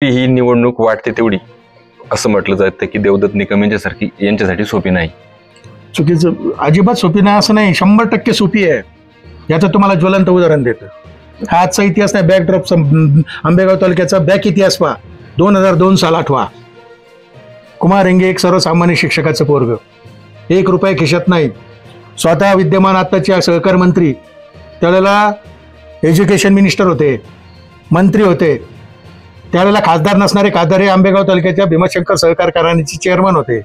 ही निवडणूक वाटते तेवढी असं म्हटलं जातं की देवदत्त निकम यांच्यासाठी सोपी नाही. चुकीचं अजिबात सोपी नाही असं नाही, 100% सोपी आहे. याचं तुम्हाला ज्वलंत उदाहरण देतं. हा आजचा इतिहास नाही, बॅकड्रॉप आंबेगाव तालुक्याचा बॅक इतिहास पहा. 2002 साल आठवा. कुमार हिंगे एक सर्वसामान्य शिक्षकाचं पोरग, 1 रुपया खिशात नाही. स्वतः विद्यमान आत्ताचे सहकार मंत्री, त्यावेळेला एज्युकेशन मिनिस्टर होते, मंत्री होते. त्यावेळेला खासदार नसणारे खासदार हे आंबेगाव तालुक्याच्या भीमाशंकर सहकार कारखान्याचे चेअरमन होते.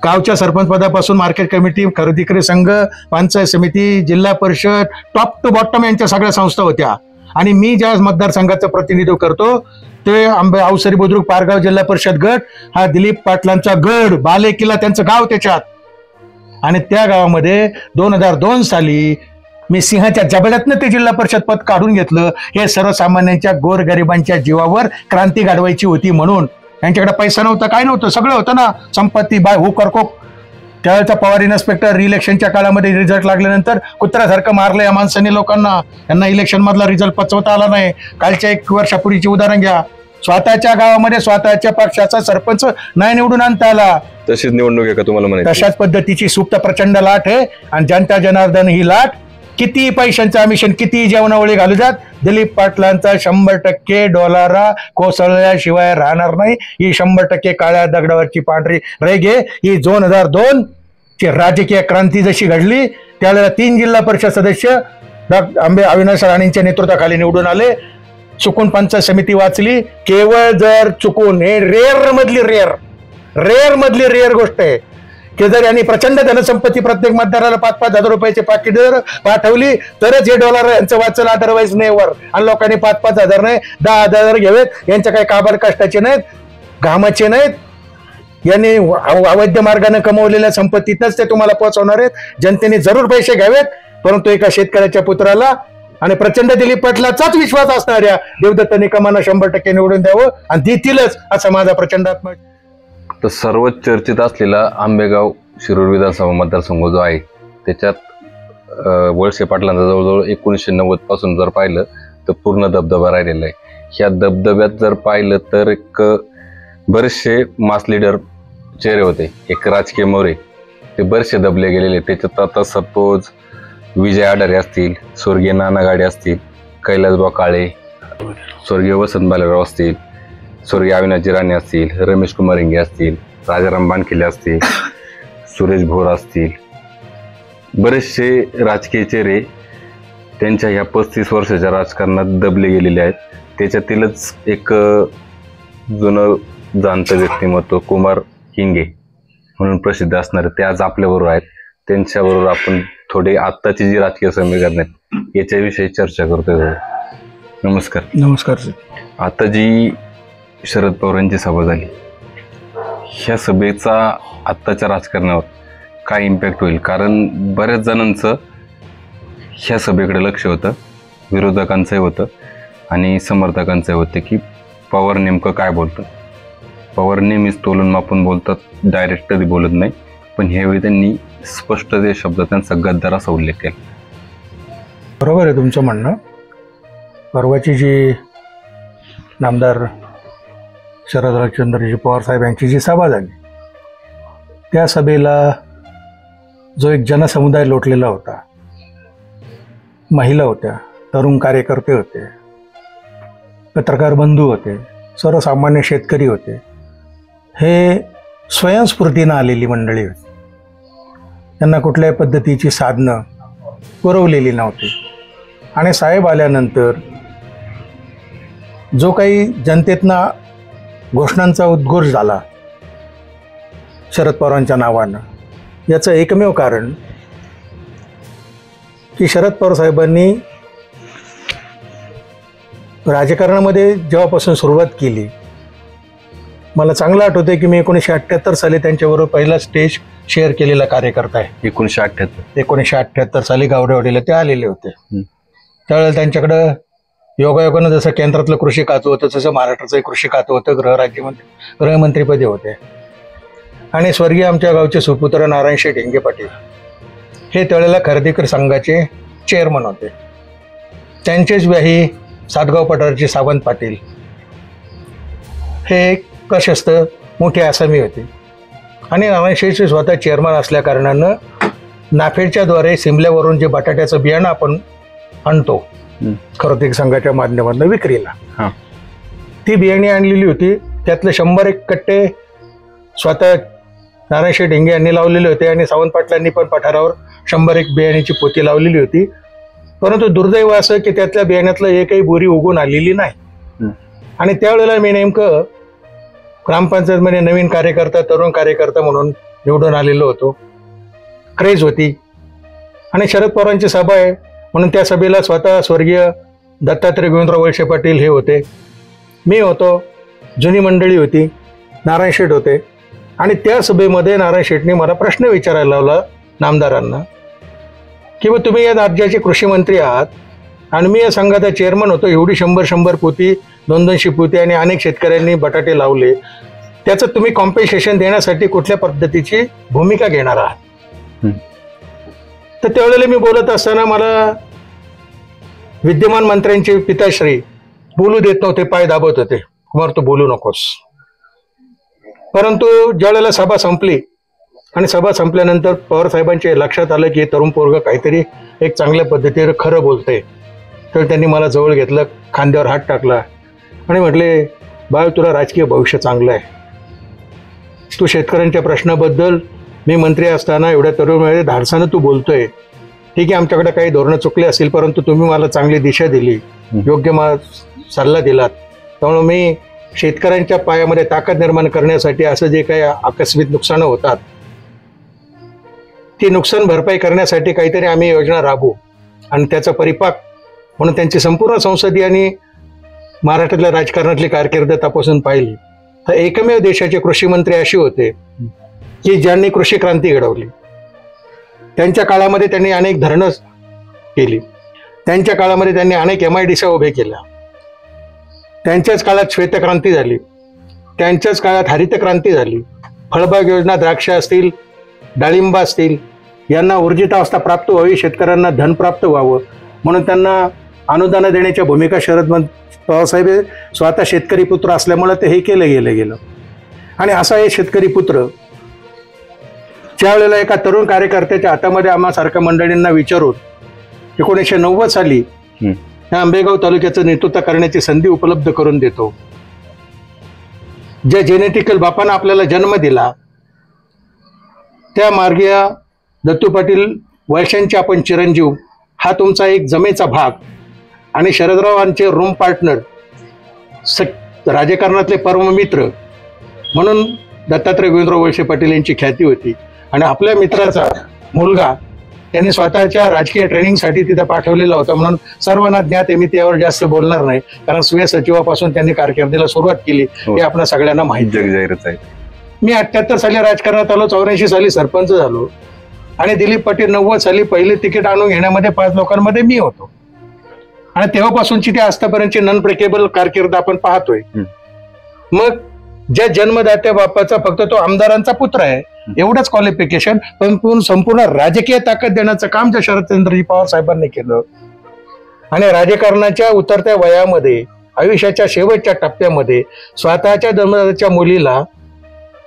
गावच्या सरपंच पदापासून मार्केट कमिटी, खरेदी विक्री संघ, पंचायत समिती, जिल्हा परिषद, टॉप टू बॉटम यांच्या सगळ्या संस्था होत्या. आणि मी ज्या मतदारसंघाचं प्रतिनिधित्व करतो ते अवसरी बुद्रुक पारगाव जिल्हा परिषद गट, हा दिलीप पाटलांचा गड, बालेकिल्ला त्यांचं गाव त्याच्यात. आणि त्या गावामध्ये 2002 साली मी सिंहाच्या जबड्यातनं ते जिल्हा परिषद पद काढून घेतलं. हे सर्वसामान्यांच्या गोरगरिबांच्या जीवावर क्रांती घडवायची होती म्हणून. यांच्याकडे पैसा नव्हता, काय नव्हतं, सगळं होतं ना, संपत्ती बाय हू करकोक. त्यावेळेचा पवार इन्स्पेक्टर इलेक्शनच्या काळामध्ये रिझल्ट लागल्यानंतर कुत्र्यासारखं मारलं या माणसाने लोकांना. त्यांना इलेक्शन मधला रिझल्ट पचवता आला नाही. कालच्या 1 वर्षापूर्वीची उदाहरण घ्या. स्वतःच्या गावामध्ये स्वतःच्या पक्षाचा सरपंच नाही निवडून आणता आला. तशीच निवडणूक आहे का तुम्हाला म्हणायचं? तशाच पद्धतीची सुप्त प्रचंड लाट आहे. आणि जनता जनार्दन ही लाट किती पैशांचा मिशन, किती जेवणावळी घालू द्यात, दिलीप पाटलांचा 100% डॉलरा कोसळल्याशिवाय राहणार नाही. ही 100% काळ्या दगडावरची पांढरी रेघ आहे. ही 2002 ची राजकीय क्रांती जशी घडली त्यावेळेला 3 जिल्हा परिषद सदस्य अविनाश राणेंच्या नेतृत्वाखाली निवडून आले. चुकून पंचायत समिती वाचली, केवळ जर चुकून, हे रेअर मधली रेअर गोष्ट आहे की जर यांनी प्रचंड धनसंपत्ती प्रत्येक मतदाराला 5-5 हजार रुपयाचे पाकिट जर पाठवली तरच हे डॉलर यांचं वाचलं, अदरवाईज नाही वर. आणि लोकांनी 5-5 हजार नाही 10,000 घ्यावेत. यांच्या काही काबाड कष्टाचे नाहीत, घामाचे नाहीत. यांनी अवैध मार्गाने कमवलेल्या संपत्तीतच ते तुम्हाला पोहोचवणार आहेत. जनतेने जरूर पैसे घ्यावेत, परंतु एका शेतकऱ्याच्या पुत्राला आणि प्रचंड दिलीप पाटलाचाच विश्वास असणाऱ्या देवदत्त निकमांना 100% निवडून द्यावं, आणि देतीलच असा माझा प्रचंड आत्मा. तर सर्वच चर्चेत असलेला आंबेगाव शिरूर विधानसभा मतदारसंघ जो आहे त्याच्यात वळसे पाटलांचा जवळजवळ 1990 पासून जर पाहिलं तर पूर्ण दबदबा राहिलेला आहे. ह्या दबदब्यात जर पाहिलं तर एक बरेचसे मास लीडर चेहरे होते, एक राजकीय मोरे, ते बरेचसे दबले गेलेले. त्याच्यात आता सपोज विजय आढारे असतील, स्वर्गीय नाना गाडे असतील, कैलासबा काळे, स्वर्गीय वसंत बालेराव असतील, स्वर्गीय अविनाश राणे असतील, रमेश कुमार हिंगे असतील, राजाराम बानखिले असतील, सुरेश भोर असतील, बरेचसे राजकीय चेहरे त्यांच्या ह्या 35 वर्षाच्या राजकारणात दबले गेलेले आहेत. त्याच्यातीलच एक जुनं जाणतं व्यक्तिमत्व कुमार हिंगे म्हणून प्रसिद्ध असणारे ते आज आपल्याबरोबर आहेत. त्यांच्याबरोबर आपण थोडे आत्ताची जी राजकीय समीकरण आहेत याच्याविषयी चर्चा करतोय. नमस्कार. नमस्कार सर. आता जी शरद पवारांची सभा झाली, ह्या सभेचा आत्ताच्या राजकारणावर काय इम्पॅक्ट होईल? कारण बऱ्याच जणांचं ह्या सभेकडे लक्ष होतं, विरोधकांचंही होतं आणि समर्थकांचंही होतं की पवार नेमकं काय बोलतं. पवार नेहमीच तोलून मापून बोलतात, डायरेक्ट कधी बोलत नाही. पण ह्यावेळी त्यांनी स्पष्ट ते शब्द त्यांचा गद्दार असा उल्लेख केला. बरोबर आहे तुमचं म्हणणं. परवाची जी नामदार शरदचंद्रजी पवार साहेब यांची जी सभा झाली, त्या सभेला जो एक जनसमुदाय लोटलेला होता, महिला होत्या, तरुण कार्यकर्ते होते, पत्रकार बंधू होते, सर्वसामान्य शेतकरी होते, हे स्वयंस्फूर्तीनं आलेली मंडळी होती. त्यांना कुठल्याही पद्धतीची साधनं पुरवलेली नव्हती. आणि साहेब आल्यानंतर जो काही जनतेतनं घोषणांचा उद्घोष झाला शरद पवारांच्या नावानं, याचं एकमेव कारण की शरद पवार साहेबांनी राजकारणामध्ये जेव्हापासून सुरुवात केली, मला चांगलं आठवतंय की मी 1978 साली त्यांच्याबरोबर पहिला स्टेज शेअर केलेला कार्यकर्ता आहे. 1978 साली गावडेवाडीला ते आलेले होते. त्यावेळेला त्यांच्याकडं योगायोगानं जसं केंद्रातलं कृषी खातं होतं तसं महाराष्ट्राचं कृषी खातं होतं, गृहमंत्रीपदी होते. आणि स्वर्गीय आमच्या गावचे सुपुत्र नारायण शेठ हिंगे पाटील हे त्यावेळेला खरेदी विक्री संघाचे चेअरमन होते. त्यांचेच व्याही सातगाव पठारचे सावंत पाटील हे एक प्रशस्त मोठे आसामी होते आणि नारायण शेठचे स्वतः चेअरमन असल्या कारणानं नाफेडच्या द्वारे सिमल्यावरून जे बटाट्याचं बियाणं आपण आणतो खरेदी संघाच्या माध्यमातून विक्रीला, ती बियाणे आणलेली होती. त्यातले 100 कट्टे स्वतः नारायण शेठ हिंगे यांनी लावलेले होते आणि सावंत पाटलांनी पण पठारावर 100 बियाण्याची पोती लावलेली होती. परंतु दुर्दैव असं की त्यातल्या बियाण्यातलं एकही बोरी उगून आलेली नाही. आणि त्यावेळेला मी नेमकं ग्रामपंचायतमध्ये नवीन कार्यकर्ता, तरुण कार्यकर्ता म्हणून निवडून आलेलो होतो. क्रेज होती आणि शरद पवारांची सभा आहे म्हणून त्या सभेला स्वतः स्वर्गीय दत्तात्रय गोविंदराव वळसे पाटील हे होते, मी होतो, जुनी मंडळी होती, नारायण शेठ होते. आणि त्या सभेमध्ये नारायण शेठने मला प्रश्न विचारायला लावला नामदारांना की मग तुम्ही या राज्याचे कृषी मंत्री आहात आणि मी या संघाचा चेअरमन होतो, एवढी 100 पोती, 200 पोती आणि अनेक शेतकऱ्यांनी बटाटे लावले, त्याचं तुम्ही कॉम्पेन्सेशन देण्यासाठी कुठल्या पद्धतीची भूमिका घेणार आहात. तर त्यावेळेला मी बोलत असताना मला विद्यमान मंत्र्यांचे पिताश्री बोलू देत नव्हते, पाय दाबत होते, कुमार तू बोलू नकोस. परंतु ज्यावेळेला सभा संपली आणि सभा संपल्यानंतर पवार साहेबांच्या लक्षात आलं की तरुण पोरग काहीतरी एक चांगल्या पद्धतीने खरं बोलतंय, तर त्यांनी मला जवळ घेतलं, खांद्यावर हात टाकला आणि म्हटले, बाळ तुला राजकीय भविष्य चांगलं आहे, तू शेतकऱ्यांच्या प्रश्नाबद्दल मी मंत्री असताना एवढ्या तरुण वयात धाडसानं तू बोलतोय, ठीक आहे आमच्याकडे काही धोरणं चुकली असतील परंतु तुम्ही मला चांगली दिशा दिली, योग्य सल्ला दिलात, त्यामुळे मी शेतकऱ्यांच्या पायामध्ये ताकद निर्माण करण्यासाठी असं जे काही आकस्मिक नुकसानं होतात ती नुकसान भरपाई करण्यासाठी काहीतरी आम्ही योजना राबवू आणि त्याचा परिपाक म्हणून त्यांची संपूर्ण संसदीय आणि महाराष्ट्रातल्या राजकारणातली कारकीर्द तपासून पाहिली तर एकमेव देशाचे कृषी मंत्री असे होते की ज्यांनी कृषी क्रांती घडवली. त्यांच्या काळामध्ये त्यांनी अनेक धरणं केली, त्यांच्या काळामध्ये त्यांनी अनेक MIDC उभे केल्या, त्यांच्याच काळात श्वेतक्रांती झाली, त्यांच्याच काळात हरित क्रांती झाली, फळबाग योजना, द्राक्ष असतील, डाळिंब असतील, यांना ऊर्जितावस्था प्राप्त व्हावी, शेतकऱ्यांना धन प्राप्त व्हावं म्हणून त्यांना अनुदान देण्याच्या भूमिका शरद पवारसाहेब स्वतः शेतकरी पुत्र असल्यामुळे ते हे गेलं. आणि असा हे शेतकरी पुत्र ज्या वेळेला एका तरुण कार्यकर्त्याच्या हातामध्ये आम्हासारख्या मंडळींना विचारून 1990 साली या आंबेगाव तालुक्याचं नेतृत्व करण्याची संधी उपलब्ध करून देतो. ज्या जेनेटिकल बापानं आपल्याला जन्म दिला त्या मार्गीय दत्तू पाटील वळशांचे आपण चिरंजीव, हा तुमचा एक जमेचा भाग आणि शरदरावांचे रूम पार्टनर, राजकारणातले परममित्र म्हणून दत्तात्रय गोविंदराव वळसे पाटील यांची ख्याती होती. आणि आपल्या मित्राचा मुलगा त्यांनी स्वतःच्या राजकीय ट्रेनिंगसाठी तिथे पाठवलेला होता म्हणून सर्वांना ज्ञात आहे, मी त्यावर जास्त बोलणार नाही कारण स्वीय सचिवापासून त्यांनी कारकिर्दीला सुरुवात केली हे आपल्या सगळ्यांना माहिती आहे. मी 78 साली राजकारणात आलो, 84 साली सरपंच झालो आणि दिलीप पाटील 90 साली पहिले तिकीट आणून घेण्यामध्ये 5 लोकांमध्ये मी होतो आणि तेव्हापासूनची ती आजतापर्यंतची नॉन ब्रेकेबल कारकीर्द आपण पाहतोय. मग ज्या जन्मदात्या बापाचा फक्त तो आमदारांचा पुत्र आहे एवढंच क्वालिफिकेशन, पण संपूर्ण राजकीय ताकद देण्याचं काम ज्या शरदचंद्रजी पवार साहेबांनी केलं आणि राजकारणाच्या उतरत्या वयामध्ये आयुष्याच्या शेवटच्या टप्प्यामध्ये स्वतःच्या जन्मदात्याच्या मुलीला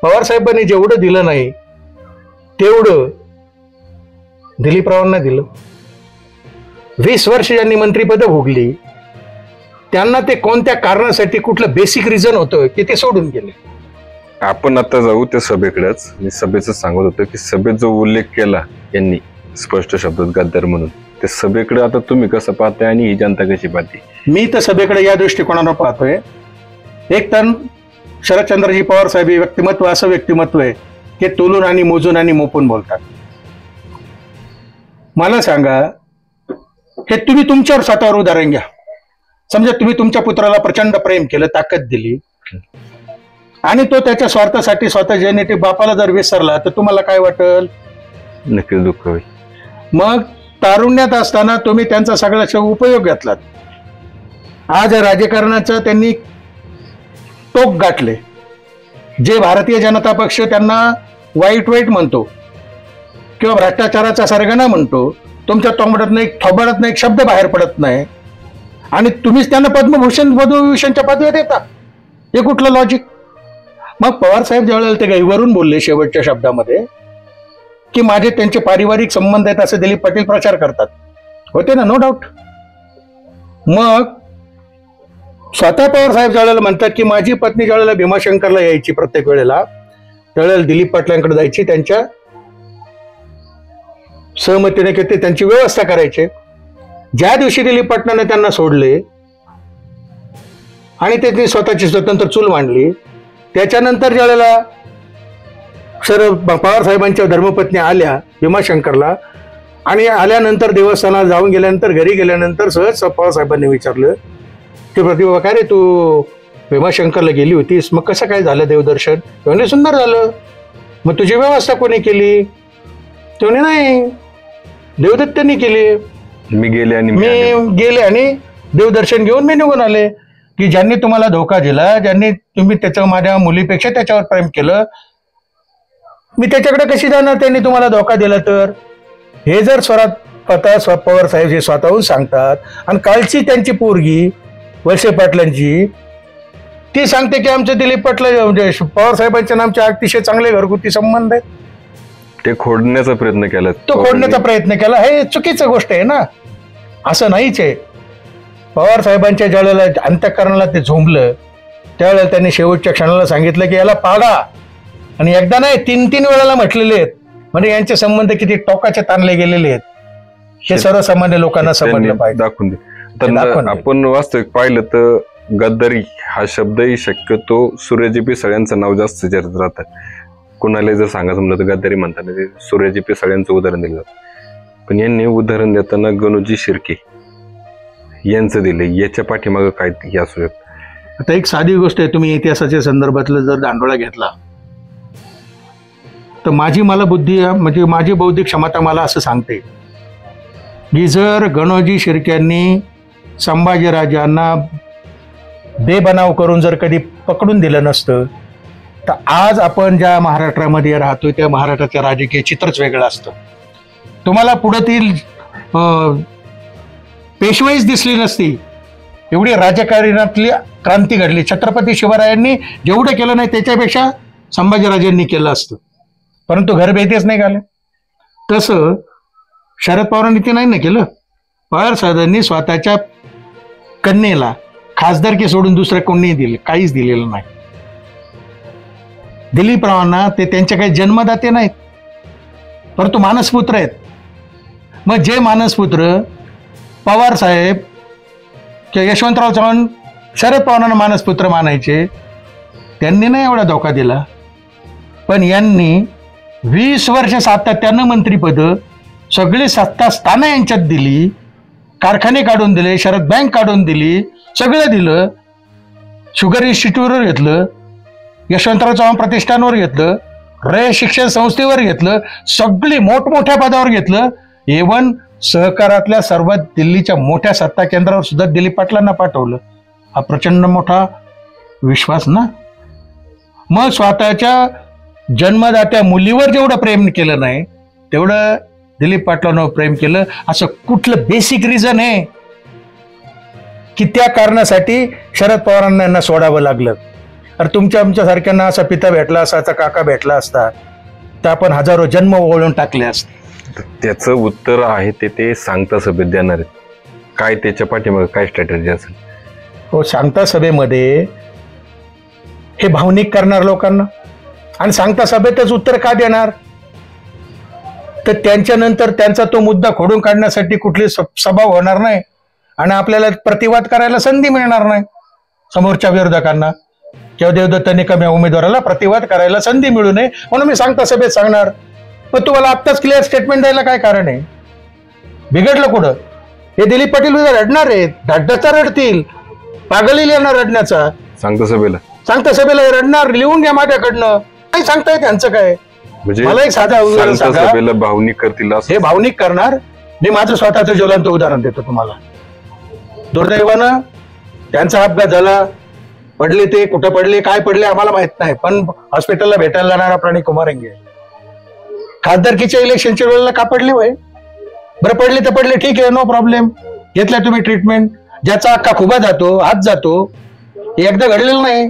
पवार साहेबांनी जेवढं दिलं नाही तेवढं दिलीपरावांना दिलं. 20 वर्ष ज्यांनी मंत्रिपद भोगली त्यांना ते कोणत्या कारणासाठी कुठलं बेसिक रिझन होतं की ते सोडून गेले. आपण आता जाऊ त्या सभेकडेच. मी सभेचं सांगत होतो की सभेत जो उल्लेख केला यांनी स्पष्ट शब्दात गद्दार म्हणून, त्या सभेकडे आता तुम्ही कसं पाहताय आणि ही जनता कशी पाहते? मी तर सभेकडे या दृष्टिकोनानं पाहतोय, एक तर शरदचंद्रजी पवार साहेब व्यक्तिमत्व असं व्यक्तिमत्व आहे की तोलून आणि मोजून आणि मोपून बोलतात. मला सांगा, हे तुम्ही तुमच्यावर स्वतःवर उदाहरण घ्या. समजा तुम्ही तुमच्या पुत्राला प्रचंड प्रेम केलं, ताकद दिली आणि तो त्याच्या स्वार्थासाठी स्वतः जेनेटिक बापाला जर विसरला तर तुम्हाला काय वाटेल? नक्कीच दुःख होईल. मग तारुण्यात असताना तुम्ही त्यांचा सगळ्याचा उपयोग घेतलात. आज राजकारणाचं त्यांनी टोक गाठले. जे भारतीय जनता पक्ष त्यांना वाईट म्हणतो किंवा भ्रष्टाचाराचा सरगणा म्हणतो, तुमच्या तोंडातनं एक थोबाडातनं एक शब्द बाहेर पडत नाही आणि तुम्हीच त्यांना पद्मभूषण पद्मविभूषणच्या पदव्या देता. हे कुठलं लॉजिक? मग पवार साहेब ज्यावेळेला ते गाईवरून बोलले शेवटच्या शब्दामध्ये की माझे त्यांचे पारिवारिक संबंध आहेत असे दिलीप पाटील प्रचार करतात, होते ना, नो डाऊट. मग स्वतः पवार साहेब ज्यावेळेला म्हणतात की माझी पत्नी ज्यावेळेला भीमाशंकरला यायची प्रत्येक वेळेला, त्यावेळेला दिलीप पाटलांकडे जायची, त्यांच्या सहमतीने की ते त्यांची व्यवस्था करायचे. ज्या दिवशी दिलीप पाटलांनी त्यांना सोडले आणि त्यांनी स्वतःची स्वतंत्र चूल मांडली, त्याच्यानंतर ज्यावेळेला पवार साहेबांच्या धर्मपत्नी आल्या भीमाशंकरला आणि आल्यानंतर देवस्थानात जाऊन गेल्यानंतर घरी गेल्यानंतर सहज पवार साहेबांनी विचारलं की प्रतिभा काय रे तू भीमाशंकरला गेली होतीस, मग कसं काय झालं देवदर्शन? तेव्हा सुंदर झालं. मग तुझी व्यवस्था कोणी केली? तेव्हा नाही, देवदत्तांनी केली. मी गेले आणि देवदर्शन घेऊन मी निघून आले. की ज्यांनी तुम्हाला धोका दिला, ज्यांनी तुम्ही त्याच्या माझ्या मुलीपेक्षा त्याच्यावर प्रेम केलं, मी त्याच्याकडे कशी जाणार त्यांनी तुम्हाला धोका दिला तर? हे जर पवार साहेब हे स्वतःहून सांगतात आणि कालची त्यांची पोरगी वळसे पाटलांची ती सांगते की आमचे दिलीप पाटला म्हणजे पवार साहेबांच्या नामचे अतिशय चांगले घरगुती संबंध आहेत, ते खोडण्याचा प्रयत्न केला, तो खोडण्याचा प्रयत्न केला. हे चुकीचं गोष्ट आहे ना, असं नाहीच आहे. पवार साहेबांच्या ज्यावेळेला अंतःकरणाला ते झोंबलं त्यावेळेला त्यांनी शेवटच्या क्षणाला सांगितलं की याला पाडा, आणि एकदा नाही 3-3 वेळेला म्हटलेले आहेत. म्हणजे यांचे संबंध किती टोकाचे ताणले गेलेले आहेत हे सर्वसामान्य लोकांना समजलं पाहिजे, दाखवून दे. तर आपण वास्तविक पाहिलं तर गद्दारी हा शब्दही शक्यतो सूर्यजी पिसाळ्यांचं नाव जास्त चर्चेत राहतं. कुणाला जर सांगायचं म्हणलं तर गद्दारी म्हणताना ते सूर्यजी पिसाळ्यांचं उदाहरण दिलं जातं. पण यांनी उदाहरण देताना गणोजी शिर्के यांचं दिलं. याच्या पाठीमागं काय असू शकतं? आता एक साधी गोष्ट आहे, तुम्ही इतिहासाच्या संदर्भातलं जर दांडोळा घेतला तर माझी बौद्धिक क्षमता मला असं सांगते की जर गणोजी शिर्क्यांनी संभाजीराजांना बेबनाव करून जर कधी पकडून दिलं नसतं तर आज आपण ज्या महाराष्ट्रामध्ये राहतोय त्या महाराष्ट्राचं राजकीय चित्रच वेगळं असतं. तुम्हाला पुढतील पेशवाईच दिसली नसती, एवढी राजकारणातली क्रांती घडली. छत्रपती शिवरायांनी जेवढं केलं नाही त्याच्यापेक्षा संभाजीराजांनी केलं असतं, परंतु घर बेतेच नाही घाले. तसं शरद पवारांनी ते नाही ना केलं. पवार साहेबांनी स्वतःच्या कन्येला खासदारकी सोडून दुसरं कोणीही दिले, काहीच दिलेलं नाही. दिलीपरावांना ते त्यांचे काही जन्मदाते नाहीत, परंतु मानसपुत्र आहेत. मग जे मानसपुत्र पवार साहेब किंवा यशवंतराव चव्हाण शरद पवारांना मानसपुत्र मानायचे, त्यांनी नाही एवढा धोका दिला. पण यांनी 20 वर्ष सातत्यानं मंत्रीपद, सगळी सत्ता स्थानं यांच्यात दिली, कारखाने काढून दिले, शरद बँक काढून दिली, सगळं दिलं. शुगर इन्स्टिट्यूटवर घेतलं, यशवंतराव चव्हाण प्रतिष्ठानवर घेतलं, रयत शिक्षण संस्थेवर घेतलं, सगळी मोठमोठ्या पदावर घेतलं. इव्हन सहकारातल्या सर्वात दिल्लीच्या मोठ्या सत्ता केंद्रावर सुद्धा दिलीप पाटलांना पाठवलं. हा प्रचंड मोठा विश्वास ना. मग स्वतःच्या जन्मदात्या मुलीवर जेवढं प्रेम केलं नाही तेवढं दिलीप पाटलांवर प्रेम केलं. असं कुठलं बेसिक रिझन आहे की त्या कारणासाठी शरद पवारांना यांना सोडावं लागलं? अरे आमच्या सारख्यांना असा पिता भेटला असता, काका भेटला असता तर आपण हजारो जन्म ओळून टाकले असते. त्याचं उत्तर आहे ते सांगता सभेत देणार आहेत. काय त्याच्या पाठीमागे काय स्ट्रॅटेजी असेल? हो, सांगता सभेमध्ये हे भावनिक करणार लोकांना, आणि सांगता सभेतच उत्तर का देणार? तर त्यांच्यानंतर त्यांचा तो मुद्दा खोडून काढण्यासाठी कुठली सभा होणार नाही आणि आपल्याला प्रतिवाद करायला संधी मिळणार नाही. समोरच्या विरोधकांना किंवा देवदत्त निकम या उमेदवाराला प्रतिवाद करायला संधी मिळू नये म्हणून मी सांगता सभेत सांगणार. पण तुम्हाला आत्ताच क्लिअर स्टेटमेंट द्यायला काय कारण आहे? बिघडलं कुठं? हे दिलीप पाटील रडणार आहेत, धाडचा रडतील, पागल येणार रडण्याचा. सांगता सभेला रडणार, लिहून घ्या माझ्याकडनं. काही सांगताय त्यांचं काय? म्हणजे मला एक साधा उदाहरण सांगा. सभेला भावनिक करतील हे भावनिक करणार. मी माझं स्वतःचं ज्वलंत उदाहरण देतो तुम्हाला. दुर्दैवानं त्यांचा अपघात झाला, पडले, ते कुठं पडले, काय पडले आम्हाला माहित नाही, पण हॉस्पिटलला भेटायला जाणारा प्राणी कुमार इंगे खासदारकीच्या इलेक्शनच्या वेळेला का पडले वय? बरं पडले तर पडले, ठीक आहे, नो प्रॉब्लेम, घेतल्या तुम्ही ट्रीटमेंट. ज्याचा अख्खा खुबा जातो, हात जातो, हे एकदा घडलेलं नाही.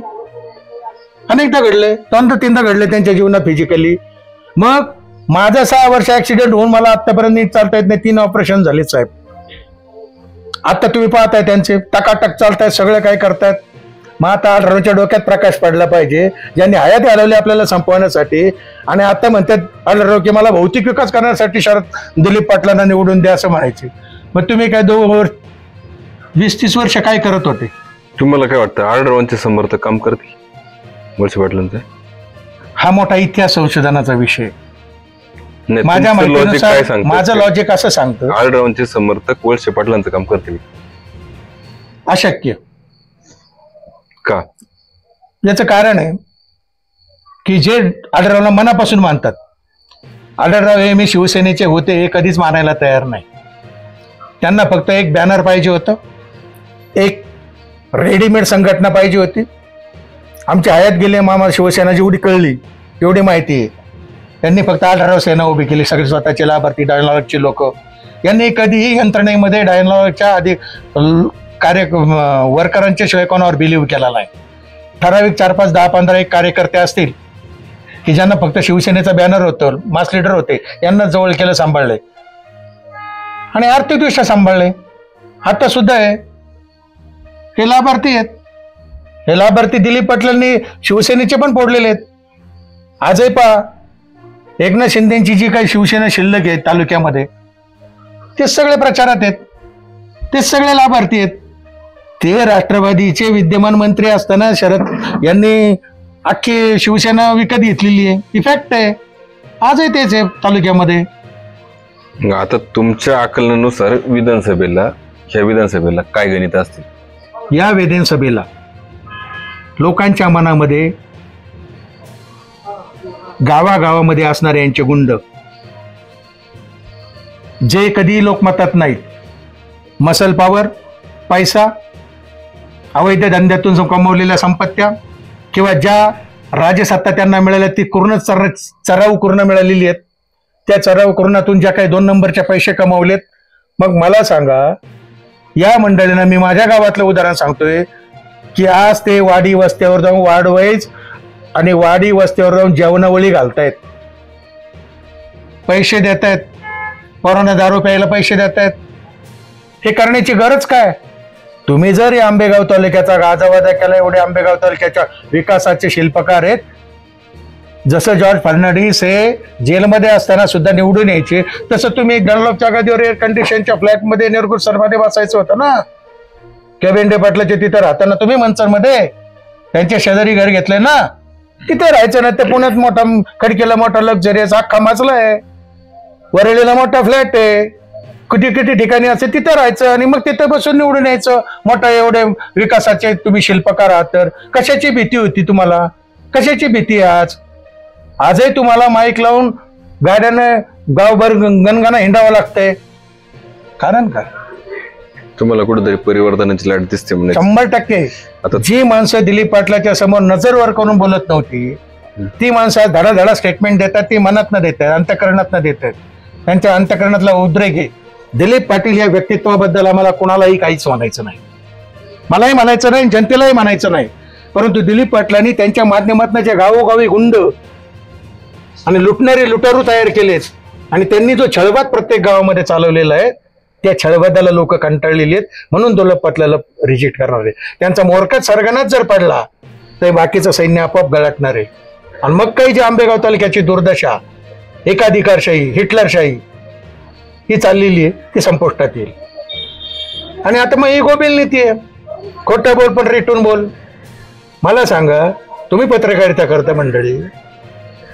अनेकदा घडले, 2-3दा घडले त्यांच्या जीवनात फिजिकली. मग माझा 6 वर्ष ऍक्सिडेंट होऊन मला आतापर्यंत नीट चालता येत नाही. 3 ऑपरेशन झालेत साहेब. आता तुम्ही पाहताय त्यांचे टकाटक चालतायत, सगळं काय करतायत. मग आता आढळरावच्या डोक्यात प्रकाश पडला पाहिजे, ज्यांनी हयात घालवली आपल्याला संपवण्यासाठी. आणि आता म्हणतात आढळराव की मला भौतिक विकास करण्यासाठी शरद दिलीप पाटलांना निवडून द्या असं म्हणायचे. मग तुम्ही काय 20-30 वर्ष काय करत होते? तुम्हाला काय वाटतं आढळरावांचे समर्थक काम करतील वळसे पाटलांचे? हा मोठा इतिहास संशोधनाचा विषय. नाही, माझ्या तुमचं logic काय माहितीनुसार सांगतं? माझं लॉजिक असं सांगतं, आढळरावांचे समर्थक वळसे पाटलांचं काम करतील अशक्य. का? याचं कारण आहे की जे आढळरावला मनापासून मानतात, आढळराव हे मी शिवसेनेचे होते हे कधीच मानायला तयार नाही. त्यांना फक्त एक बॅनर पाहिजे होतं, एक रेडीमेड संघटना पाहिजे होती. आमच्या हयात गेले मामा शिवसेना जेवढी कळली एवढी माहिती आहे. त्यांनी फक्त आढळराव सेना उभी केली, सगळे स्वतःचे लाभार्थी डायनॉलॉगचे लोक. यांनी कधीही यंत्रणेमध्ये डायनॉलॉगच्या आधी वर्करांच्या शिवाय कोणावर बिलीव्ह केला नाही. ठराविक 4-5, 10-15 एक कार्यकर्ते असतील की ज्यांना फक्त शिवसेनेचा बॅनर होतं, मास लीडर होते, यांना जवळ केलं, सांभाळले आणि आर्थिकदृष्ट्या सांभाळले. आता सुद्धा आहे हे लाभार्थी आहेत. हे लाभार्थी दिलीप पाटलांनी शिवसेनेचे पण फोडलेले आहेत. आजही पहा एकनाथ शिंदेची जी काही शिवसेना शिल्लक आहे तालुक्यामध्ये, ते सगळे प्रचारात आहेत, ते सगळे लाभार्थी आहेत. ते राष्ट्रवादीचे विद्यमान मंत्री असताना शरद यांनी अख्खी शिवसेना विकत घेतलेली आहे. इफेक्ट आहे, आजही तेच आहे तालुक्यामध्ये. आता तुमच्या आकलनानुसार ह्या विधानसभेला काय गणित असतील? या विधानसभेला लोकांच्या मनामध्ये, गावागावामध्ये असणारे यांचे गुंड, जे कधी लोकमतात नाहीत, मसल पॉवर, पैसा, अवैध धंद्यातून कमवलेल्या संपत्त्या किंवा ज्या राजसत्ता त्यांना मिळाल्या ती चराऊ करून मिळालेली आहेत. त्या चराऊ करूनातून ज्या काही 2 नंबरचे पैसे कमावलेत. मग मला सांगा, या मंडळींना मी माझ्या गावातलं उदाहरण सांगतोय की आज ते वाडी वस्त्यावर जाऊन वाढवायच आणि वाडी वस्त्यावर जाऊन जेवणावळी घालतायत, पैसे देत आहेत, पोरांना दारू प्यायला पैसे देत आहेत. हे करण्याची गरज काय? तुम्ही जर या आंबेगाव तालुक्याचा गाजावाजा केला, एवढे आंबेगाव तालुक्याच्या विकासाचे शिल्पकार आहेत. जसं जॉर्ज फर्नांडिस हे जेलमध्ये असताना सुद्धा निवडून यायचे, तसं तुम्ही डनलॉपच्या गादीवर एअर कंडिशनच्या फ्लॅटमध्ये निरगुडसरमध्ये बसायचं होतं ना. केबेंडे पाटलाचे तिथं राहताना तुम्ही मंचरमध्ये त्यांच्या शेजारी घर घेतलंय ना, तिथे राहायचं ना. ते पुण्यात मोठा खडकीला मोठा लक्झरियस अख्खा माजला आहे, वरळीला मोठा फ्लॅट आहे, किती किती ठिकाणी असेल तिथे राहायचं आणि मग तिथे बसून निवडून यायचं. मोठा एवढे विकासाचे तुम्ही शिल्पकार आहात तर कशाची भीती होती तुम्हाला? कशाची भीती आज? आजही तुम्हाला माईक लावून गाड्यानं गावभर गणगणा हिंडावं लागतंय. कारण काय? तुम्हाला कुठेतरी परिवर्तनाची लाट दिसते म्हणजे? 100%. आता जी माणसं दिलीप पाटलाच्या समोर नजरवर करून बोलत नव्हती, ती माणसं धडाधडा स्टेटमेंट देतात. ती मनात न देतात, अंतकरणात न देतात. त्यांच्या अंतकरणातला उद्रेक आहे. दिलीप पाटील या व्यक्तित्वाबद्दल आम्हाला कोणालाही काहीच म्हणायचं नाही, मलाही म्हणायचं नाही, जनतेलाही म्हणायचं नाही. परंतु दिलीप पाटलांनी त्यांच्या माध्यमातून जे गावोगावी गुंड आणि लुटणारे लुटारू तयार केलेत आणि त्यांनी जो छळवाद प्रत्येक गावामध्ये चालवलेला आहे, त्या छळवादाला लोक कंटाळलेली आहेत. म्हणून दुर्लभ पाटलाला रिजेक्ट करणार आहे. त्यांचा मोरकाच सर्गनाच जर पडला तर बाकीचं सैन्य आपोआप गळटणार आहे. आणि मग काही जी आंबेगाव तालुक्याची दुर्दशा, एकाधिकारशाही, हिटलरशाही ही चाललेली आहे, ती संपुष्टात येईल. आणि आता मग ही गोबेल नीती आहे, खोटं बोल पण रेटून बोल. मला सांगा, तुम्ही पत्रकारिता करता मंडळी,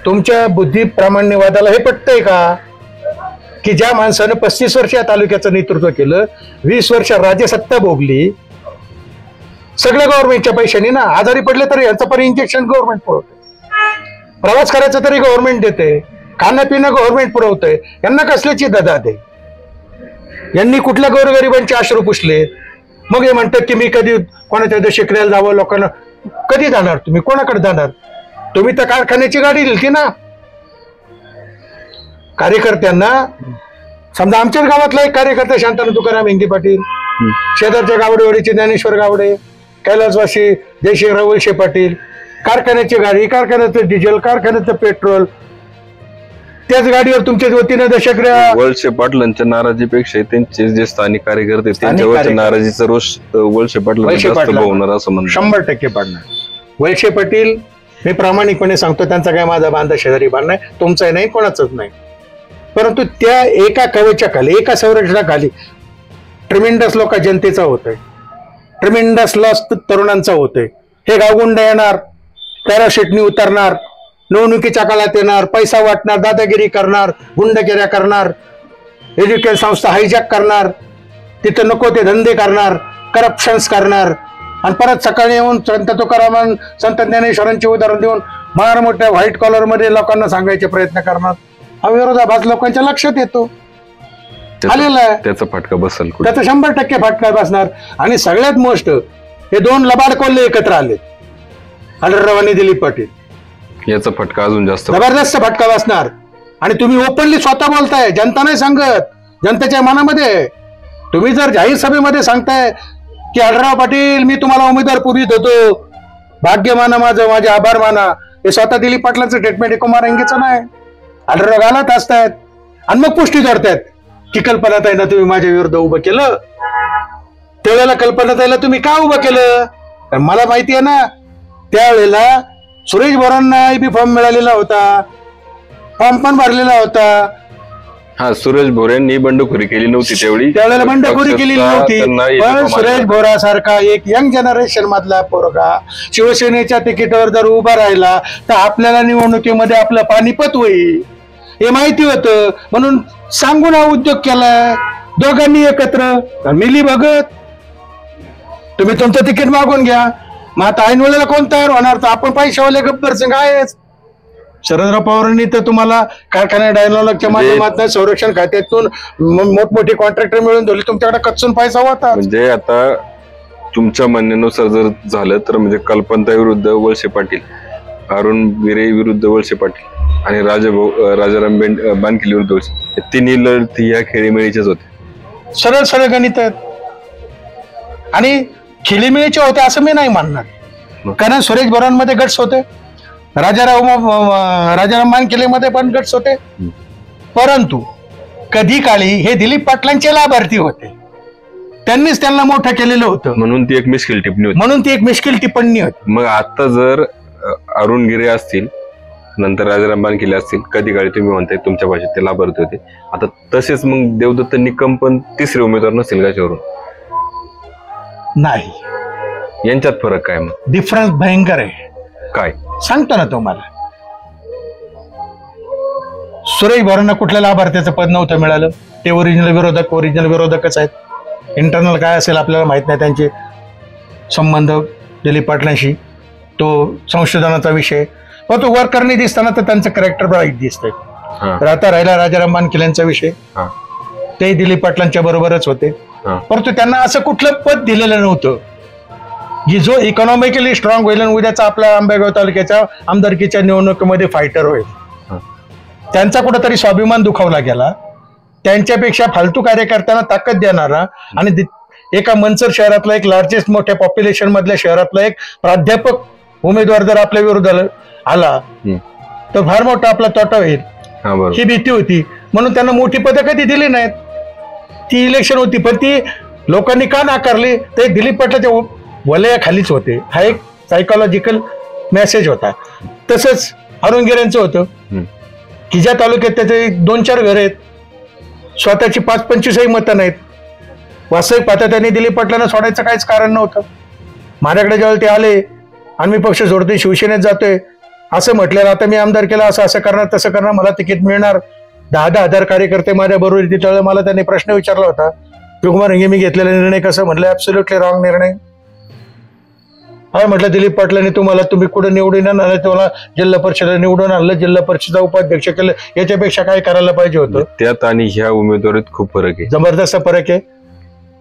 तुमच्या बुद्धी प्रामाण्यवादाला हे पटतंय का की ज्या माणसानं 35 वर्ष या तालुक्याचं नेतृत्व केलं, 20 वर्ष राज्यसत्ता भोगली, सगळ्या गव्हर्नमेंटच्या पैशांनी ना, आजारी पडले तरी यांचं पण इंजेक्शन गव्हर्नमेंट पुरवते, प्रवास करायचं तरी गव्हर्नमेंट देते, खाणं पिणं गव्हर्नमेंट पुरवतंय, यांना कसल्याची ददात आहे? यांनी कुठल्या गोरगरिबांचे अश्रू पुसलेत? मग हे म्हणतात की मी कधी कोणाच्या इथे शिकण्याला जावं, लोकांना कधी जाणार? तुम्ही कोणाकडे जाणार? तुम्ही तर कारखान्याची गाडी दिलती ना कार्यकर्त्यांना. समजा आमच्याच गावातला एक कार्यकर्ता शांतानु तुकाराम हिंगे पाटील, शेजारच्या गावडेवाडीचे ज्ञानेश्वर गावडे, कैलासवासी जयशिंगराव वळसे पाटील, कारखान्याची गाडी, कारखान्याचं डिझेल, कारखान्याचं पेट्रोल, त्याच गाडीवर तुमच्या वतीनं दशक वळसे पाटलांच्या नाराजीपेक्षा त्यांचे जे स्थानिक कार्यकर्ते त्यांच्यावरच्या कार्यकर्ते. नाराजीचा रोष वळसे पाटलांना जास्त होणार असं म्हणतात. 100% पाडणार. वळसे पाटील, मी प्रामाणिकपणे सांगतो, त्यांचा काय माझा बांधा शेजारी बांध नाही, तुमचाही नाही, कोणाचंच नाही. परंतु त्या एका कवचाखाली, एका संरक्षणाखाली ट्रिमेंडस लोक जनतेचा होतोय, ट्रिमेंडस लॉस तरुणांचा होतोय. हे गावगुंड येणार, पॅराशूटनी उतरणार, निवडणुकीच्या काळात येणार, पैसा वाटणार, दादागिरी करणार, गुंडगिऱ्या करणार, एज्युकेशन संस्था हायजॅक करणार, तिथं नको ते धंदे करणार, करप्शन्स करणार, आणि परत सकाळी येऊन संत तुकाराम, संत ज्ञानेश्वरांचे उदाहरण देऊन फार मोठ्या व्हाईट कॉलर मध्ये लोकांना सांगायचे प्रयत्न करणार. हा विरोधाभास लोकांच्या लक्षात येतो, आलेला आहे. त्याचा फटका बसेल, त्याचा 100% फटका बसणार. आणि सगळ्यात मोस्ट, हे दोन लबाड कोल्हे एकत्र आले, आढळराव आणि दिलीप पाटील, याचा फटका अजून जास्त जबरदस्त फटका बसणार. आणि तुम्ही ओपनली स्वतः बोलताय, जनता नाही सांगत, जनतेच्या मनामध्ये. तुम्ही जर जाहीर सभेमध्ये सांगताय की आढळराव पाटील, मी तुम्हाला उमेदवार पुरवित होतो, भाग्य माना माझं, माझे आभार माना, हे स्वतः दिलीप पाटलांचं स्टेटमेंट आहे, कुमार अंगेचं नाही. आढळराव घालत असतायत आणि मग पुष्टी धरतायत की कल्पनाताईंना तुम्ही माझ्या विरुद्ध उभं केलं. त्यावेळेला कल्पनाताईला तुम्ही का उभं केलं? कारण मला माहिती आहे ना, त्यावेळेला सुरेश भोरांना IB फॉर्म मिळालेला होता, फॉर्म पण भरलेला होता. हा, सुरेश भोरेंनी बंडखोरी केली नव्हती त्यावेळेला बंडखोरी केलेली नव्हती. पण सुरेश भोरा सारखा एक यंग जनरेशन मधला पोरगा शिवसेनेच्या तिकीटावर जर उभा राहिला तर आपल्याला निवडणुकीमध्ये आपलं पानिपत होईल हे माहिती होतं, म्हणून सांगून हा उद्योग केलाय. दोघांनी एकत्र मिली बघत तुम्ही तुमचं तिकीट मागून घ्या. मग आता ऐन वेळेला कोण तयार होणार? तर आपण पैशावाले गब्बर सिंग आहेच. शरदराव पवारांनी तर तुम्हाला कारखाना डायनॉलॉगच्या माध्यमातून संरक्षण खात्यातून मोठमोठी कॉन्ट्रॅक्टर मिळून दिली, तुमच्याकडे कच्चून पैसा होता. म्हणजे आता तुमच्या म्हणण्यानुसार जर झालं तर म्हणजे कल्पनाताई विरुद्ध वळसे पाटील, अरुण गिरे विरुद्ध वळसे पाटील आणि राजाराम बानखिले विरुद्ध वळसे, हे तिन्ही लढती या खेळीमेळीच्याच होते. सरळ सरळ गणित आहेत आणि खेळीमेळीचे होते असं मी नाही मानणार. कारण सुरेश भोरांमध्ये गट्स होते, राजाराम बानखिलेमध्ये पण गट्स होते. परंतु कधी काळी हे दिलीप पाटलांचे लाभार्थी होते, त्यांनीच त्यांना मोठं केलेलं होतं, म्हणून ती एक मिश्किल टिप्पणी होती. मग आता जर अरुण गिरे असतील, नंतर राजाराम बानखिले असतील, कधी काळी तुम्ही म्हणताय तुमच्या भाषेत ते लाभार्थी होते, आता तसेच मग देवदत्त निकम पण तिसरे उमेदवार नसतील कशावरून? नाही, यांच्यात फरक काय? मग डिफरन्स भयंकर आहे. काय सांगतो ना तुम्हाला. सुरेश भोरांना कुठल्या लाभार्थ्याचं पद नव्हतं मिळालं, ते ओरिजिनल विरोधकच आहेत. इंटरनल काय असेल आपल्याला माहित नाही, त्यांचे संबंध दिलीप पाटलांशी तो संशोधनाचा विषय. पण तो वर्करनी दिसताना तर त्यांचं कॅरेक्टर ब्राईट दिसतंय. तर आता राहिला राजाराम बानखिलेंचा विषय, ते दिलीप पाटलांच्या बरोबरच होते, परंतु त्यांना असं कुठलं पद दिलेलं नव्हतं की जो इकॉनॉमिकली स्ट्रॉंग होईल आणि उद्याचा आपल्या आंबेगाव तालुक्याच्या आमदारकीच्या निवडणुकीमध्ये फायटर होईल. त्यांचा कुठेतरी स्वाभिमान दुखावला गेला. त्यांच्यापेक्षा फालतू कार्यकर्त्यांना ताकद देणारा आणि एका मनसर शहरातला एक लार्जेस्ट मोठ्या पॉप्युलेशन मधल्या शहरातला एक प्राध्यापक उमेदवार जर आपल्या विरोधात आला तर फार मोठा आपला तोटा होईल ही भीती होती. म्हणून त्यांना मोठी पदं कधी दिली नाहीत. ती इलेक्शन होती, पण ती लोकांनी का नाकारली? ते दिलीप पाटलाच्या वलयाखालीच होते. हा एक सायकोलॉजिकल मेसेज होता. तसंच अरुण गिरेंचं होतं की ज्या तालुक्यात त्याचे 2-4 घर आहेत, स्वतःची 5-25 मतं नाहीत. वास्तविक पाहता त्यांनी दिलीप पाटलांना सोडायचं काहीच कारण नव्हतं. माझ्याकडे जेव्हा ते आले आणि मी पक्ष सोडतोय, शिवसेनेत जातोय असं म्हटलं, आता मी आमदार केला, असं करणार तसं करणार, मला तिकीट मिळणार, 10,000 कार्यकर्ते माझ्या बरोबर येतील. त्यावेळेला मला त्यांनी प्रश्न विचारला होता, कुमार अंगे मी घेतलेला निर्णय कसं? म्हटलं ऍब्सोल्युटली रॉंग निर्णय. म्हटलं दिलीप पाटलांनी तुम्ही कुठे निवडून आणलं, तुम्हाला जिल्हा परिषदेला निवडून आणलं, जिल्हा परिषदेचा उपाध्यक्ष केलं, याच्यापेक्षा काय करायला पाहिजे होतं? त्यात आणि ह्या उमेदवारीत खूप फरक आहे, जबरदस्त फरक आहे.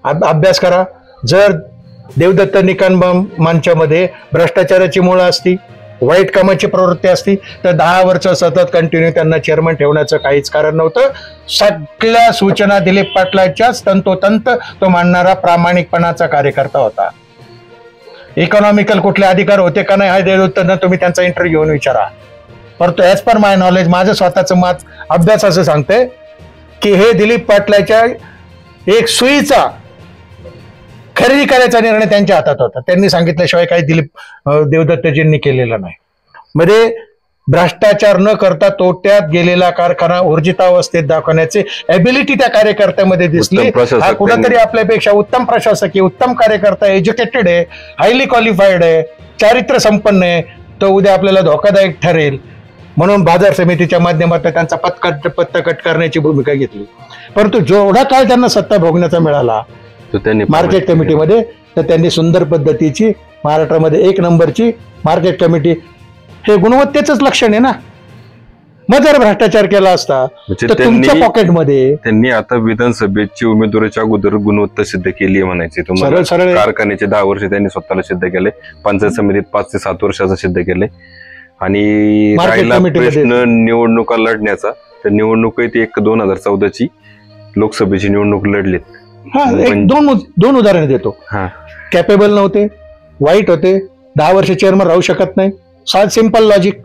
अभ्यास करा. जर देवदत्त निकमांच्यामध्ये भ्रष्टाचाराची मुळं असती, वाईट कामाची प्रवृत्ती असती, तर 10 वर्ष सतत कंटिन्यू त्यांना चेअरमन ठेवण्याचं काहीच कारण नव्हतं. सगळ्या सूचना दिलीप पाटलाच्याच तंतोतंत तो मांडणारा प्रामाणिकपणाचा कार्यकर्ता होता. इकॉनॉमिकल कुठले अधिकार होते का नाही, हा देवदत्तांना तुम्ही त्यांचा इंटरव्ह्यू घेऊन विचारा. परंतु ॲज पर माय नॉलेज, माझं स्वतःचं अभ्यास असं सांगते की हे दिलीप पाटलाच्या एक सुईचा खरेदी करायचा निर्णय त्यांच्या हातात होता. त्यांनी सांगितल्याशिवाय काही दिलीप देवदत्तजींनी केलेलं नाही. मध्ये भ्रष्टाचार न करता तोट्यात गेलेला कारखाना ऊर्जितावस्थेत दाखवण्याची एबिलिटी त्या कार्यकर्त्यामध्ये दिसली. हा कुठेतरी आपल्यापेक्षा उत्तम प्रशासक, उत्तम कार्यकर्ता, एज्युकेटेड आहे, हायली क्वालिफाईड आहे, चारित्र्य संपन्न आहे, तो उद्या आपल्याला धोकादायक ठरेल म्हणून बाजार समितीच्या माध्यमातून त्यांचा पत्ता कट करण्याची भूमिका घेतली. परंतु जेवढा काळ त्यांना सत्ता भोगण्याचा मिळाला मार्केट कमिटीमध्ये, तर त्यांनी सुंदर पद्धतीची महाराष्ट्रामध्ये 1 नंबरची मार्केट कमिटी, हे गुणवत्तेचंच लक्षण आहे ना. मग जर भ्रष्टाचार केला असता तर तुमच्या पॉकेटमध्ये. त्यांनी आता विधानसभेची उमेदवारीच्या अगोदर गुणवत्ता सिद्ध केली आहे म्हणायची तुम्हाला. कारखान्याचे 10 वर्ष त्यांनी स्वतःला सिद्ध केले, पंचायत समितीत 5 ते 7 वर्षाचं सिद्ध केले. आणि राहिला प्रश्न निवडणुका लढण्याचा, तर निवडणुकीत 2014ची लोकसभेची निवडणूक लढलीत. दोन उदाहरण देतो. कॅपेबल नव्हते, वाईट होते, 10 वर्ष चेअरमन राहू शकत नाही. Simple logic.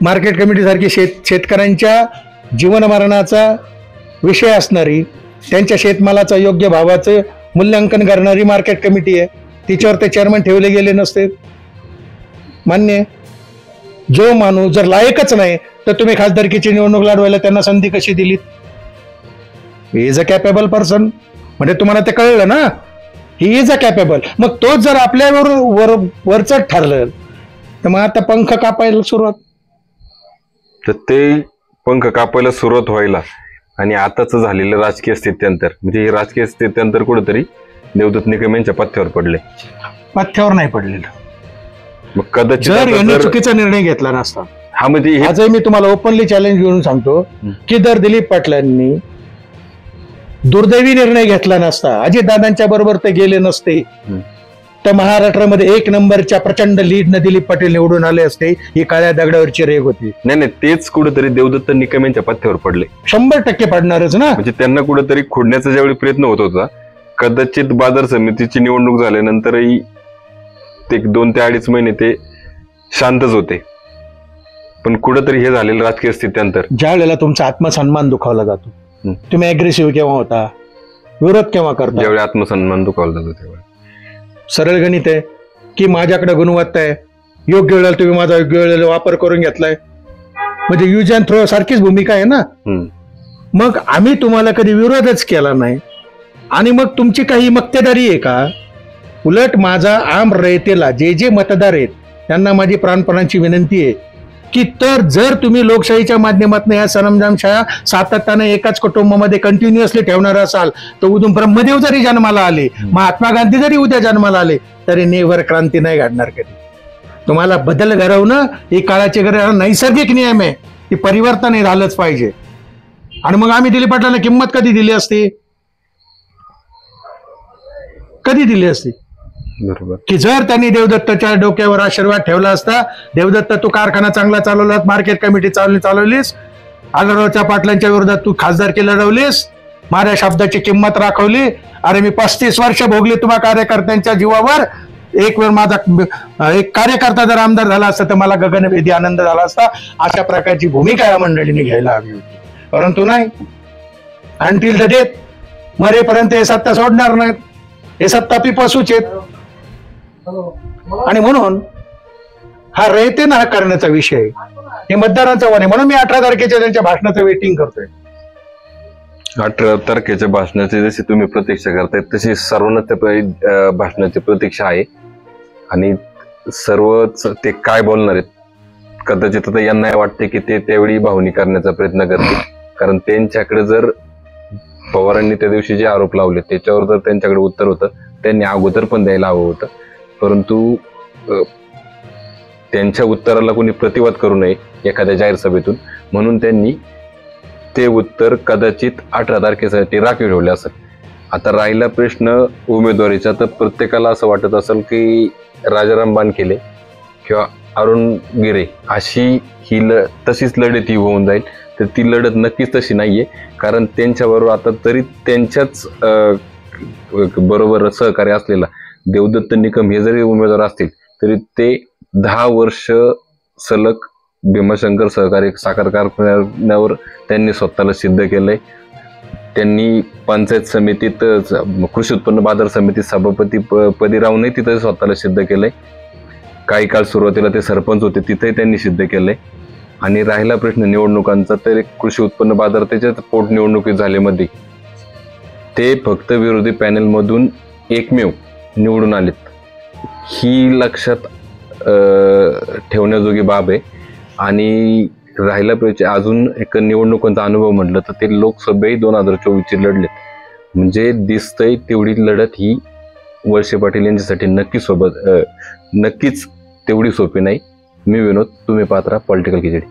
मार्केट कमिटी सारखी शेतकऱ्यांच्या जीवनमरणाचा विषय असणारी, त्यांच्या शेतमालाचा योग्य भावाचे मूल्यांकन करणारी मार्केट कमिटी आहे. तिच्यावर ते चेअरमन ठेवले गेले नसते. मान्य. जो माणूस जर लायकच नाही तर तुम्ही खासदारकीची निवडणूक लढवायला त्यांना संधी कशी दिलीत? He is a capable person. म्हणजे तुम्हाला ते कळलं ना, ही इज अ कॅपेबल. मग तोच जर आपल्यावर वरचढ ठरलं तर मग आता पंख कापायला सुरुवात. तर ते पंख कापायला सुरुवात व्हायला आणि आताच झालेलं राजकीय स्थित्यंतर, म्हणजे हे राजकीय स्थित्यंतर कुठेतरी देवदत्त निकम यांच्या पथ्यावर पडले. पथ्यावर नाही पडलेलं. मग कदाचित जर यांनी चुकीचा निर्णय घेतला नसता. हा, म्हणजे आजही मी तुम्हाला ओपनली चॅलेंज घेऊन सांगतो की जर दिलीप पाटलांनी दुर्दैवी निर्णय घेतला नसता, अजितदादांच्या बरोबर ते गेले नसते, तर महाराष्ट्रामध्ये 1 नंबरच्या प्रचंड लीडनं दिलीप पाटील निवडून आले असते. ही काळ्या दगडावरची रेग होती. नाही, तेच कुठेतरी देवदत्त निकम यांच्या पथ्यावर पडले. 100% पडणारच ना. म्हणजे त्यांना कुठेतरी खोडण्याचा ज्यावेळी प्रयत्न होत होता, कदाचित बाजार समितीची निवडणूक झाल्यानंतरही ते 2 ते 2.5 महिने ते शांतच होते. पण कुठेतरी हे झालेलं राजकीय स्थित्यंतर, ज्या वेळेला तुमचा आत्मसन्मान दुखावला जातो, तुम्ही अग्रेसिव्ह केव्हा होता, विरोध केव्हा करता? ज्यावेळी आत्मसन्मान दुखावला जातो त्यावेळी. सरळ गणित आहे की माझ्याकडे गुणवत्ता आहे, योग्य वेळेला तुम्ही माझा योग्य वेळेला वापर करून घेतलाय, म्हणजे यूज अँड थ्रो सारखीच भूमिका आहे ना. मग आम्ही तुम्हाला कधी विरोधच केला नाही आणि मग तुमची काही मक्तेदारी आहे का? उलट माझा आम रयतेला जे मतदार आहेत त्यांना माझी प्राणपणाची विनंती आहे की तर जर तुम्ही लोकशाहीच्या माध्यमातून या सरंजामशाह सातत्याने एकाच कुटुंबामध्ये कंटिन्युअसली ठेवणार असाल, तर उद्या ब्रह्मदेव जरी जन्माला आले, महात्मा गांधी जरी उद्या जन्माला आले, तरी नेवर क्रांती नाही घडणार कधी. तुम्हाला बदल घडवणं ही काळाची गरज, नैसर्गिक नियम आहे, ती परिवर्तन हे झालंच पाहिजे. आणि मग आम्ही दिलीप पाटलांना किंमत कधी दिली असती? कधी दिली असती? बरोबर. की जर त्यांनी देवदत्तच्या डोक्यावर आशीर्वाद ठेवला असता, देवदत्त तू कारखाना चांगला चालवला, मार्केट कमिटी चालवलीस, आढळरावच्या पाटलांच्या विरोधात तू खासदारकी लढवलीस, माझ्या शब्दाची किंमत राखवली, अरे मी 35 वर्ष भोगली तुम्हा कार्यकर्त्यांच्या जीवावर, एक वेळ माझा एक कार्यकर्ता जर आमदार झाला असता तर मला गगनभेदी आनंद झाला असता. अशा प्रकारची भूमिका या मंडळीने घ्यायला हवी होती. परंतु नाही. अनटिल द डेथ, मरेपर्यंत हे सत्ता सोडणार नाहीत. हे सत्ता पिपासूच आहेत. आणि म्हणून हा रयते ना करण्याचा विषय, हे मतदारांचा वन आहे. म्हणून मी 18 तारखेच्या त्यांच्या भाषणाचं वेटिंग करतोय. 18 तारखेच्या भाषणाची जशी तुम्ही प्रतीक्षा करताय तशी सर्वांना त्या भाषणाची प्रतीक्षा आहे. आणि सर्वच ते काय बोलणार आहेत, कदाचित आता यांना वाटते की ते त्यावेळी भावनी करण्याचा प्रयत्न करतील. कारण त्यांच्याकडे जर पवारांनी त्या दिवशी जे आरोप लावले त्याच्यावर जर त्यांच्याकडे उत्तर होतं, त्यांनी अगोदर पण द्यायला हवं होतं. परंतु त्यांच्या उत्तराला कोणी प्रतिवाद करू नये एखाद्या जाहीर सभेतून, म्हणून त्यांनी ते उत्तर कदाचित 18 तारखेसाठी राखीव ठेवले असेल. आता राहिला प्रश्न उमेदवारीचा, तर प्रत्येकाला असं वाटत असेल की राजाराम बानखेले किंवा अरुण गिरे अशी ही तशीच लढत ही होऊन जाईल. तर ती लढत नक्कीच तशी नाहीये. कारण त्यांच्याबरोबर आता तरी त्यांच्याच बरोबर सहकार्य असलेला देवदत्त निकम हे जरी उमेदवार असतील तरी ते 10 वर्ष सलग भीमाशंकर सहकारी साखर कारखान्यावर त्यांनी स्वतःला सिद्ध केलंय. त्यांनी पंचायत समितीत कृषी उत्पन्न बाजार समिती सभापती पदी राहूनही तिथे स्वतःला सिद्ध केलंय. काही काळ सुरुवातीला ते सरपंच होते, तिथेही त्यांनी सिद्ध केलंय. आणि राहिला प्रश्न निवडणुकांचा, तर एक कृषी उत्पन्न बाजार त्याच्यात पोटनिवडणुकी झाल्यामध्ये ते फक्त विरोधी पॅनलमधून एकमेव निवडून आलेत. ही लक्षात ठेवण्याजोगी बाब आहे. आणि राहिला पाहिजे अजून एक निवडणुकांचा अनुभव म्हटलं तर ते लोकसभेही 2024ची लढलेत. म्हणजे दिसतंय तेवढी लढत ही वळसे पाटील यांच्यासाठी नक्कीच तेवढी सोपी नाही. मी विनोद, तुम्ही पाहत राहा पॉलिटिकल खिचडी.